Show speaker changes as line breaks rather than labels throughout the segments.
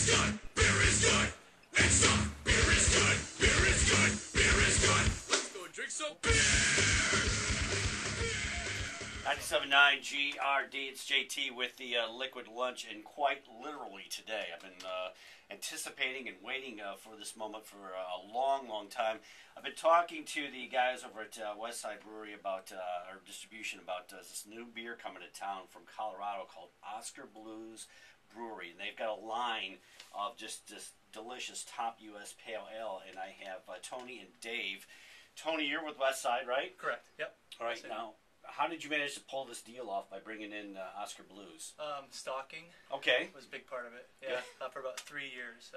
is good. Beer is good. Next up, beer is good. Beer is good. Beer is good. Let's go drink some beer.
97.9 GRD, it's JT with the Liquid Lunch, and quite literally today, I've been anticipating and waiting for this moment for a long, long time. I've been talking to the guys over at Westside Brewery about our distribution, about this new beer coming to town from Colorado called Oskar Blues Brewery, and they've got a line of just this delicious top U.S. Pale Ale, and I have Tony and Dave. Tony, you're with Westside, right?
Correct, yep.
All right, now, how did you manage to pull this deal off by bringing in Oskar Blues?
Stocking
Okay.
was a big part of it. Yeah, for about 3 years.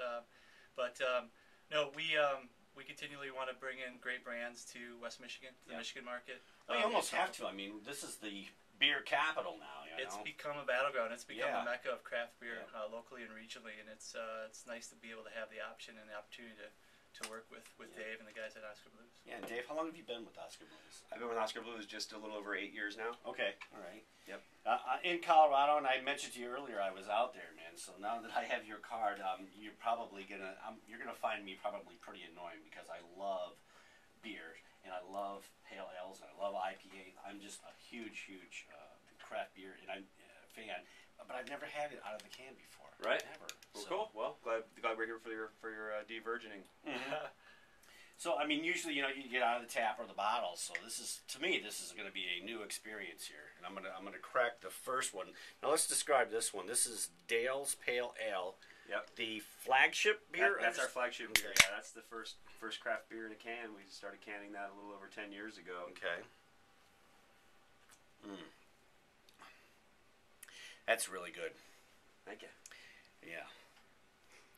No, we continually want to bring in great brands to West Michigan, to the Michigan market.
Well, you almost have to. I mean, this is the beer capital now. You know?
It's become a battleground. It's become
Yeah.
a mecca of craft beer locally and regionally, and it's nice to be able to have the option and the opportunity to work with Dave and the guys at Oskar Blues.
Yeah, and Dave, how long have you been with Oskar Blues?
I've been with Oskar Blues just a little over 8 years now.
Okay, all right.
Yep.
In Colorado, and I mentioned to you earlier, I was out there, man. So now that I have your card, you're probably you're gonna find me probably pretty annoying because I love beer and I love pale ales and I love IPA. I'm just a huge craft beer and I'm a fan, but I've never had it out of the can before.
Right.
Never.
Well,
So-
cool. Well, glad we're here for your de-virgining.
Mhm. So, I mean, usually, you get out of the tap or the bottle. So to me, this is going to be a new experience here. And I'm gonna crack the first one. Now, let's describe this one. This is Dale's Pale Ale.
Yep.
The flagship beer.
That's our flagship beer. Yeah, that's the first craft beer in a can. We started canning that a little over 10 years ago.
Okay. That's really good.
Thank you.
Yeah.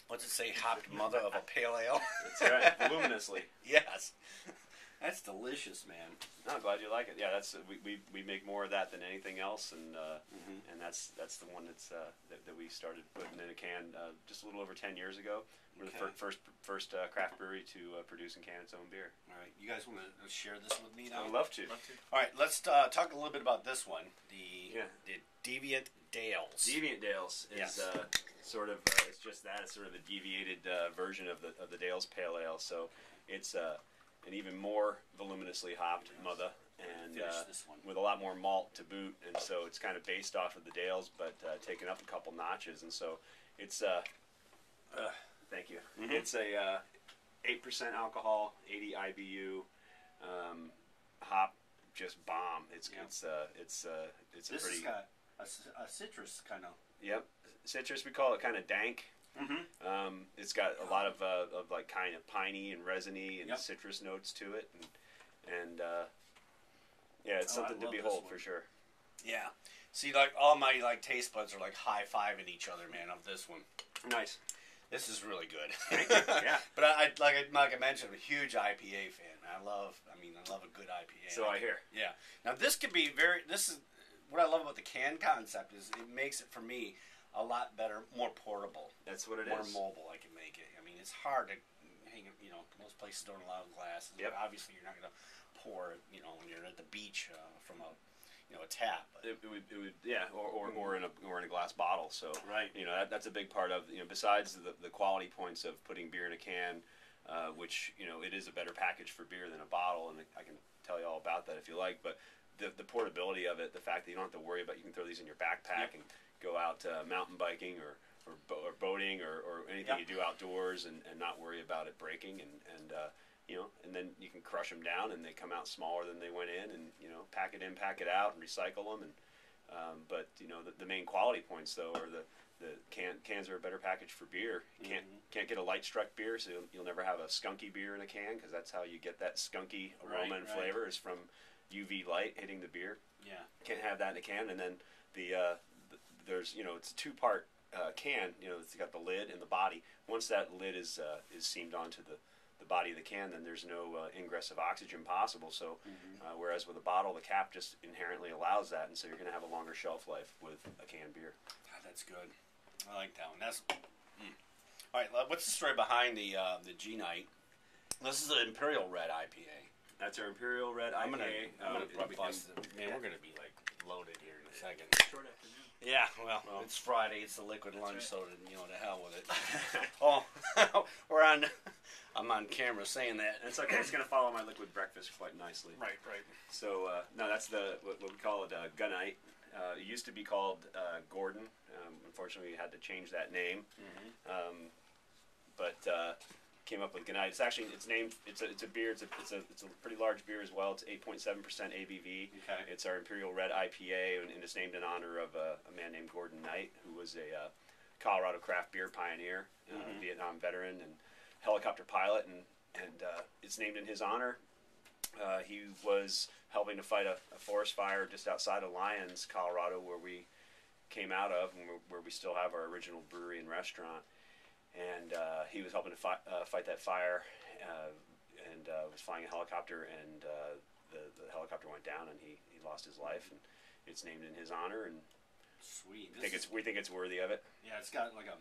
What's it say? Hopped mother of a pale ale.
That's right. Voluminously.
Yes. That's delicious, man.
No, I'm glad you like it. Yeah, that's we make more of that than anything else, and and that's the one that we started putting in a can just a little over 10 years ago. We're the first craft brewery to produce and can its own beer.
All right, you guys want to share this with me now?
I would love to.
All right, let's talk a little bit about this one. The Deviant Dales.
Deviant Dales is
Yes.
sort of it's just that. It's sort of a deviated version of the Dales Pale Ale. So it's an even more voluminously hopped mother, and
This one.
with a lot more malt to boot. And so it's kind of based off of the Dales, but taken up a couple notches. And so it's thank you.
Mhm.
It's a 8% alcohol, 80 IBU, hop, just bomb. It's a
This
pretty.
has got a citrus kind of.
Yep, citrus. We call it kind of dank.
Mm-hmm.
It's got a lot of like kind of piney and resiny and
Yep.
citrus notes to it, and yeah, it's
Oh, I
something to
love this
behold
one.
for sure.
Yeah. See, like all my taste buds are like high-fiving each other, man. Of this one.
Nice.
This is really good.
Yeah.
But I like I mentioned, I'm a huge IPA fan. I love a good IPA.
So I hear.
Yeah. Now this could be this is what I love about the can concept is it makes it for me a lot better, more portable.
That's what it
more
is.
mobile. I can make it. I mean, it's hard to hang it. Most places don't allow glasses.
Yep.
Obviously, you're not going to pour it. When you're at the beach from a tap. But
It would yeah, or in a glass bottle. So
Right.
That's a big part of besides the quality points of putting beer in a can, which it is a better package for beer than a bottle, and I can tell you all about that if you like. But the portability of it, the fact that you don't have to worry about, you can throw these in your backpack and go out mountain biking or boating or anything you do outdoors and not worry about it breaking and then you can crush them down and they come out smaller than they went in and pack it in, pack it out, and recycle them but the main quality points though are the cans are a better package for beer. You can't get a light struck beer, so you'll never have a skunky beer in a can because that's how you get that skunky aroma and flavor is from UV light hitting the beer.
yeah.
Can't have that in a can. And then there's it's a two-part can. It's got the lid and the body. Once that lid is seamed onto the body of the can, then there's no ingress of oxygen possible. So whereas with a bottle, the cap just inherently allows that, and so you're going to have a longer shelf life with a canned beer.
God, that's good. I like that one. All right. What's the story behind the G Night? This is an Imperial Red IPA.
That's our Imperial Red IPA.
I'm gonna bust it. Man, we're gonna be like loaded here in a second.
Short afternoon.
Yeah, well,
Well.
it's Friday. It's the liquid lunch,
right.
so to hell with it. Oh, we're on. I'm on camera saying that.
It's okay. It's going to follow my liquid breakfast quite nicely.
Right.
So no, that's what we call it, Gunite. It used to be called Gordon. Unfortunately, we had to change that name. But came up with Gunite. It's named. It's a beer. It's a pretty large beer as well. It's 8.7% ABV.
Okay.
It's our Imperial Red IPA, and it's named in honor of a man named Gordon Knight, who was a Colorado craft beer pioneer, Vietnam veteran, and helicopter pilot, and it's named in his honor. He was helping to fight a forest fire just outside of Lyons, Colorado, where we came out of, and where we still have our original brewery and restaurant. And he was helping to fight that fire, and was flying a helicopter, and the helicopter went down, and he lost his life, and it's named in his honor, and
Sweet.
we think it's worthy of it.
Yeah, it's got like a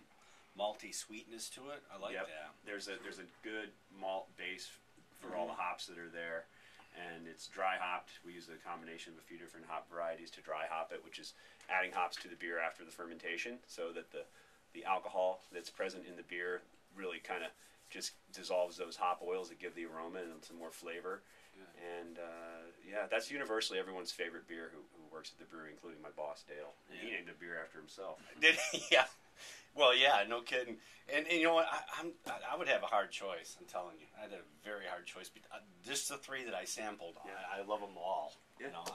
malty sweetness to it. I like
Yep.
that.
There's a good malt base for all the hops that are there, and it's dry hopped. We use a combination of a few different hop varieties to dry hop it, which is adding hops to the beer after the fermentation, so that the alcohol that's present in the beer really kind of just dissolves those hop oils that give the aroma and some more flavor. And that's universally everyone's favorite beer who works at the brewery, including my boss Dale. And he
Yeah.
named a beer after himself.
Did he? Yeah. Well, yeah, no kidding. And you know what? I would have a hard choice. I'm telling you, I had a very hard choice. Just the three that I sampled,
Yeah.
I love them all.
Yeah.
You know,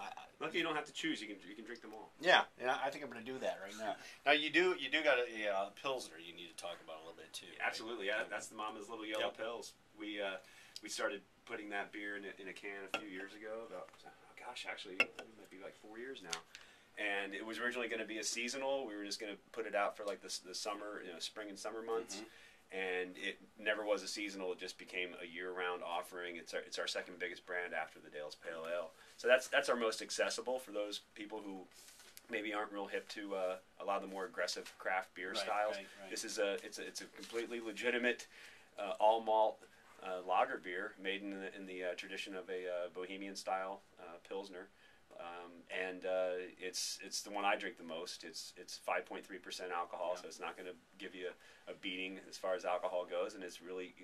Lucky you don't have to choose. You can drink them all.
yeah. I think I'm going to do that right now. Now you do got a pilsner you need to talk about a little bit too. Right?
Absolutely, yeah. That's the Mama's Little Yellow
Yep.
Pills. We started putting that beer in a can a few years ago. Actually, it might be like 4 years now. And it was originally going to be a seasonal. We were just going to put it out for like the summer, spring and summer months. And it never was a seasonal. It just became a year-round offering. It's our second biggest brand after the Dale's Pale Ale. So that's our most accessible for those people who maybe aren't real hip to a lot of the more aggressive craft beer styles.
Right.
This is it's a completely legitimate all malt lager beer made in the tradition of a Bohemian style pilsner. And it's the one I drink the most. It's 5.3% alcohol, so it's not going to give you a beating as far as alcohol goes, and it's really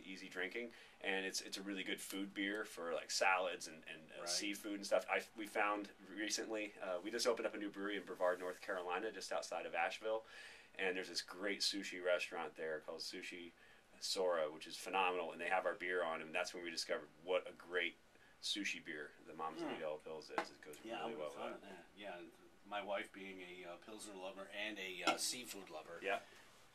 easy drinking, and it's a really good food beer for like salads and
Right.
seafood and stuff. We found recently we just opened up a new brewery in Brevard, North Carolina, just outside of Asheville, and there's this great sushi restaurant there called Sushi Sora, which is phenomenal, and they have our beer on, and that's when we discovered what a great sushi beer the Mama's Little Yellow Pills is. It goes
Yeah, I
really
would
well
have
with
thought
it.
of that. Yeah, and my wife being a pilsner lover and a seafood lover.
Yeah,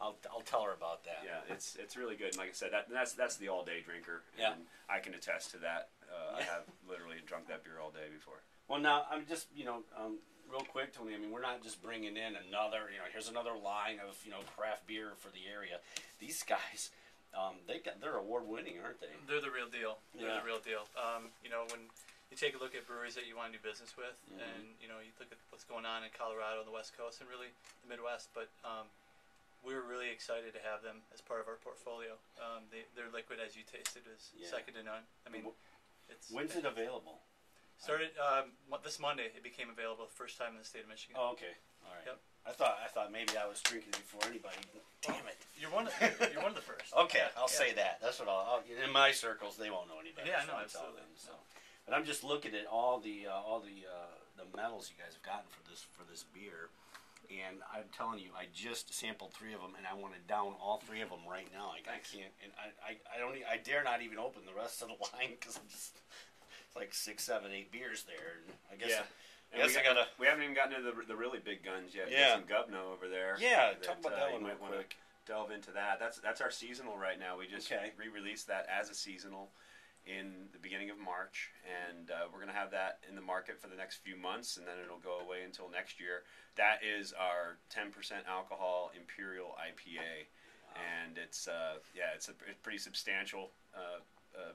I'll tell her about that.
yeah, it's really good. And like I said, that's the all day drinker.
Yeah.
And I can attest to that. I
Yeah.
have literally drunk that beer all day before.
Well, now I'm just real quick, Tony. I mean, we're not just bringing in another. Here's another line of craft beer for the area. Theyese guys, they're award winning, aren't they?
They're the real deal. They're
Yeah.
the real deal. When you take a look at breweries that you want to do business with,
Mhm.
and you look at what's going on in Colorado and the West Coast and really the Midwest, but we're really excited to have them as part of our portfolio. Their liquid, as you tasted, is
Yeah.
second to none. I mean, it's
When's it available?
started this Monday. It became available the first time in the state of Michigan.
Oh, okay. All right.
Yep.
I thought maybe I was drinking before anybody. Damn it.
You're one of the first.
Okay,
Yeah,
I'll
yeah.
say that. That's what I'll. In my circles, they won't know any better.
Yeah,
so
no,
I'll tell
absolutely.
them, so. But I'm just looking at all the medals you guys have gotten for this beer, and I'm telling you, I just sampled 3 of them, and I want to down all 3 of them right now. Like, I can't, and I don't, I dare not even open the rest of the line because I'm just it's like 6, 7, 8 beers there, and I guess.
Yeah.
I guess I gotta.
We haven't even gotten into the really big guns yet.
Yeah.
Some Gubno over there.
Yeah, talk about that
you
one real
might want to
quick.
delve into that. That's our seasonal right now. We just
Okay.
re-released that as a seasonal in the beginning of March, and we're going to have that in the market for the next few months, and then it'll go away until next year. That is our 10% alcohol Imperial IPA, and it's a pretty substantial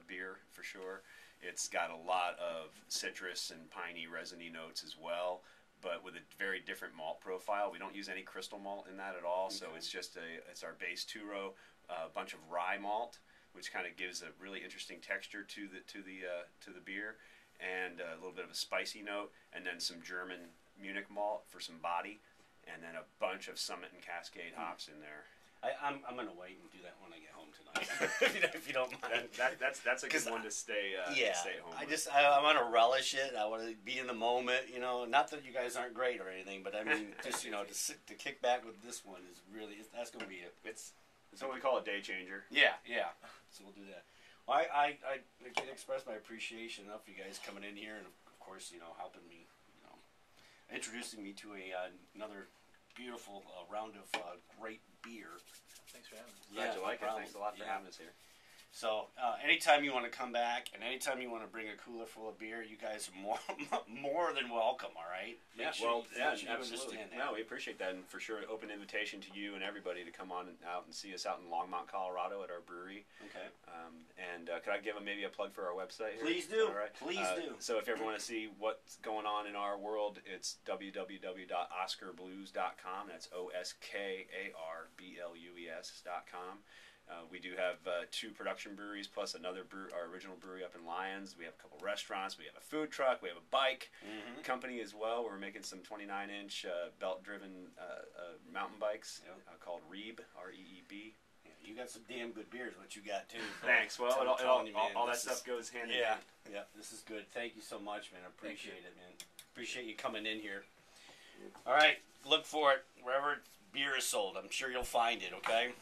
beer for sure. It's got a lot of citrus and piney, resiny notes as well, but with a very different malt profile. We don't use any crystal malt in that at all, so
Okay.
it's our base 2-row, bunch of rye malt, which kind of gives a really interesting texture to the beer, and a little bit of a spicy note, and then some German Munich malt for some body. and then a bunch of Summit and Cascade hops in there.
I'm gonna wait and do that when I get home tonight, if you don't mind.
That's a good one to stay
Yeah,
to stay at home.
I want to relish it. I want to be in the moment. You know, not that you guys aren't great or anything, but I mean, just to kick back with this one is really that's gonna be
it's what we call a day changer.
Yeah. So we'll do that. Well, I can't express my appreciation enough for you guys coming in here and of course helping me, introducing me to another beautiful round of great beer.
Thanks for having us.
Glad you like it.
problem.
Thanks a lot for
Yeah.
having us here.
So anytime you want to come back and anytime you want to bring a cooler full of beer, you guys are more than welcome. All right. Make sure you
absolutely.
understand that.
No, we appreciate that, and for sure, open invitation to you and everybody to come on out and see us out in Longmont, Colorado, at our brewery.
Okay.
Could I give maybe a plug for our website here?
Please do.
All right.
Please do.
So if you ever want to see what's going on in our world, it's www.oskarblues.com. That's OSKARBLUES.com. We do have 2 production breweries plus another our original brewery up in Lyons. We have a couple restaurants. We have a food truck. We have a bike company as well. We're making some 29-inch belt-driven mountain bikes called Reeb, R-E-E-B.
Yeah, you got some damn good beers. What you got too?
Thanks. Well, all that stuff goes hand in hand.
Yeah. This is good. Thank you so much, man. I appreciate it, man. Appreciate you coming in here. All right, look for it wherever beer is sold. I'm sure you'll find it. Okay.